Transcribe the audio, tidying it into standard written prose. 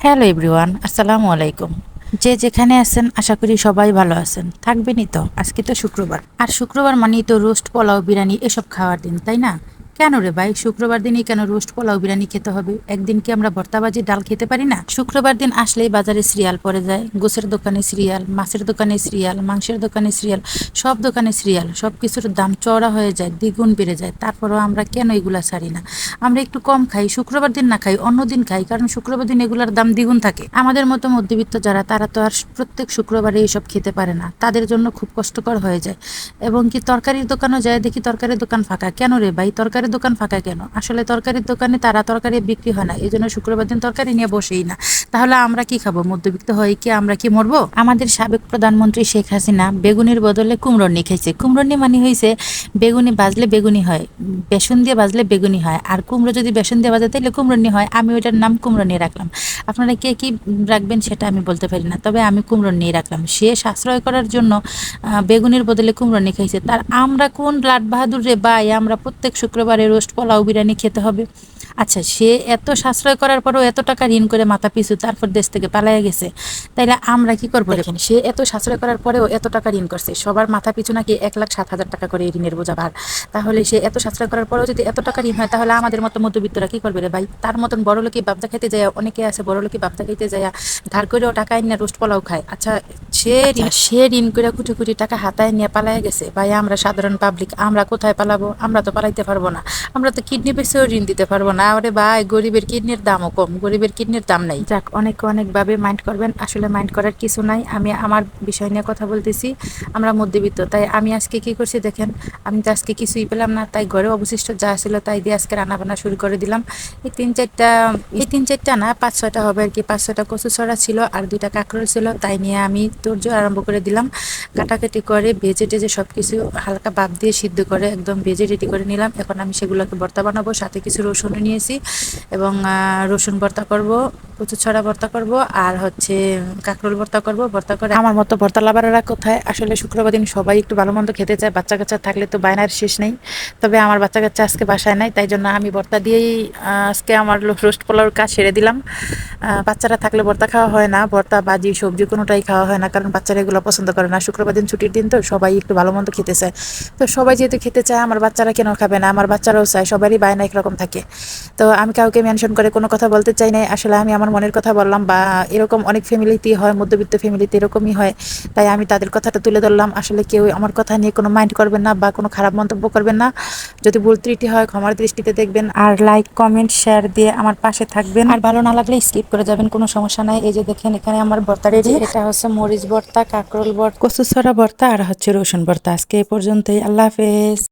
Hello everyone, আসসালামু আলাইকুম। যে যেখানে আছেন আশা করি সবাই ভালো আছেন, থাকবেনই তো। আজকে তো শুক্রবার, আর শুক্রবার মানেই তো রোস্ট, পোলাও, বিরিয়ানি এসব খাওয়ার দিন, তাই না? কেন রে ভাই, শুক্রবার দিনই কেন রোস্ট, পোলাও, বিরিয়ানি খেতে হবে? একদিন কি আমরা ভর্তাবাজি ডাল খেতে পারি না? শুক্রবার দিন আসলেই বাজারে সিরিয়াল পড়ে যায়। গোছের দোকানে সিরিয়াল, মাছের দোকানে সিরিয়াল, মাংসের দোকানে সিরিয়াল, সব দোকানে সিরিয়াল। সব কিছুর দাম চড়া হয়ে যায়, দ্বিগুণ বেড়ে যায়। তারপরেও আমরা কেন এগুলা ছাড়ি না? আমরা একটু কম খাই, শুক্রবার দিন না খাই, অন্য দিন খাই, কারণ শুক্রবার দিন এগুলার দাম দ্বিগুণ থাকে। আমাদের মতো মধ্যবিত্ত যারা, তারা তো আর প্রত্যেক শুক্রবারে এইসব খেতে পারে না, তাদের জন্য খুব কষ্টকর হয়ে যায়। এবং কি তরকারির দোকানও যায়, দেখি তরকারির দোকান ফাঁকা। কেন রে ভাই, তরকারির দোকান ফাঁকা কেন? আসলে তরকারির দোকানে তারা তরকারি বিক্রি হয় না, এই জন্য শুক্রবার দিন তরকারি নিয়ে বসেই না। তাহলে আমরা কি খাবো? মধ্যবিত্ত হয়ে কি আমরা কি মরবো? আমাদের সাবেক প্রধানমন্ত্রী শেখ হাসিনা বেগুনির বদলে কুমড়োনি খেয়েছে। কুমড়োনি মানে হয়েছে বেগুনি ভাজলে বেগুনি হয়, বেসন দিয়ে ভাজলে বেগুনি হয়, আর কুমড়ো যদি বেসন দিয়ে ভাজে তাহলে কুমড়োনি হয়। আমি ওইটার নাম কুমড়োনি রাখলাম। আপনারা কে কি রাখবেন সেটা আমি বলতে পারি না, তবে আমি কুমড়োনি রাখলাম। সে সাশ্রয় করার জন্য বেগুনির বদলে কুমড়োনি খাইছে। তার আমরা কোন লাট বাহাদুর রে ভাই, আমরা প্রত্যেক শুক্রবারে রোস্ট, পোলাও, বিরিয়ানি খেতে হবে? আচ্ছা, সে এত সাশ্রয় করার পরেও এত টাকা ঋণ করে মাথা পিছু তারপর দেশ থেকে পালাইয়া গেছে, তাইলে আমরা কি করবো? দেখেন, সে এত সাশ্রয় করার পরেও এত টাকা ঋণ করছে, সবার মাথা পিছু নাকি 1,07,000 টাকা করে ঋণের বোঝা ভার। তাহলে সে এত সাশ্রয় করার পরেও যদি এত টাকা ঋণ হয়, তাহলে আমাদের মতো মধ্যবিত্তরা কি করবে রে ভাই? তার মতন বড় লোকই বাপদা খাইতে যায়, অনেকে আছে বড় লোকই বাপদা খাইতে যায় ধার করেও টাকা এনে রোস্ট পোলাও খায়। আচ্ছা, সে ঋণ করে কোটি কোটি টাকা হাতায় নিয়ে পালাইয়া গেছে। ভাই, আমরা সাধারণ পাবলিক, আমরা কোথায় পালাবো? আমরা তো পালাইতে পারবো না। আমরা তো কিডনি বেচেও ঋণ দিতে পারবো না। আরে ভাই, গরিবের কিডনির দামও কম, গরিবের কিডনির দাম নাই। যাক, অনেকে অনেকভাবে মাইন্ড করবেন, আসলে মাইন্ড করার কিছু নাই। আমি আমার বিষয় নিয়ে কথা বলতেছি। আমরা মধ্যবিত্ত, তাই আমি আজকে কি করছি দেখেন। আমি তো আজকে কিছুই পেলাম না, তাই ঘরে অবশিষ্ট যা ছিল তাই দিয়ে আজকে রান্না বান্না শুরু করে দিলাম। তিন চারটা না, 5-6টা হবে আর কি। 5-6টা কচু ছড়া ছিল আর 2টা কাঁকরোল ছিল, তাই নিয়ে আমি তোড়জোড় আরম্ভ করে দিলাম। কাটাকাটি করে ভেজে টেজে সব কিছু হালকা ভাপ দিয়ে সিদ্ধ করে একদম ভেজে রেডি করে নিলাম। এখন আমি সেগুলোকে ভর্তা বানাবো, সাথে কিছু রসুনও নিয়েছি এবং রসুন ভর্তা করব, কচু ছড়া ভর্তা করব, আর হচ্ছে কাঁকরোল ভর্তা করব। ভর্তা করে আমার মতো ভর্তা লাভারেরা কোথায়? আসলে শুক্রবার দিন সবাই একটু ভালো মন্দ খেতে চায়, বাচ্চা কাচ্চা থাকলে তো বায়নার শেষ নেই। তবে আমার বাচ্চা কাচ্চা আজকে বাসায় নাই, তাই জন্য আমি ভর্তা দিয়েই আজকে আমার রোস্ট পোলাওর কাজ সেরে দিলাম। বাচ্চারা থাকলে ভর্তা খাওয়া হয় না, ভর্তা ভাজি সবজি কোনোটাই খাওয়া হয় না, কারণ বাচ্চারা এগুলো পছন্দ করে না। শুক্রবার দিন ছুটির দিন তো সবাই একটু ভালো মন্দ খেতে চায়। তো সবাই যেহেতু খেতে চায়, আমার বাচ্চারা কেন খাবে না? আমার বাচ্চারাও চায়, সবারই বায়না একরকম থাকে। তো আমি কাউকে মেনশন করে কোনো কথা বলতে চাই না, আসলে আমি আমার মনের কথা বললাম। বা এরকম অনেক ফ্যামিলিতেই হয়, মধ্যবিত্ত ফ্যামিলিতে এরকমই হয়, তাই আমি তাদের কথাটা তুলে ধরলাম। আসলে কেউ আমার কথা নিয়ে কোনো মাইন্ড করবেন না বা কোনো খারাপ মন্তব্য করবেন না। যদি ভুল ত্রুটি হয় ক্ষমার দৃষ্টিতে দেখবেন, আর লাইক, কমেন্ট, শেয়ার দিয়ে আমার পাশে থাকবেন। আর ভালো না লাগলে স্কিপ করে যাবেন, কোনো সমস্যা নাই। এই যে দেখেন, এখানে আমার ভর্তা রেডি। এটা হচ্ছে মরিচ ভর্তা, কাঁকরোল ভর্তা, কচু ছড়া ভর্তা, আর হচ্ছে রসুন ভর্তা। আজকে এই পর্যন্তই, আল্লাহ হাফেজ।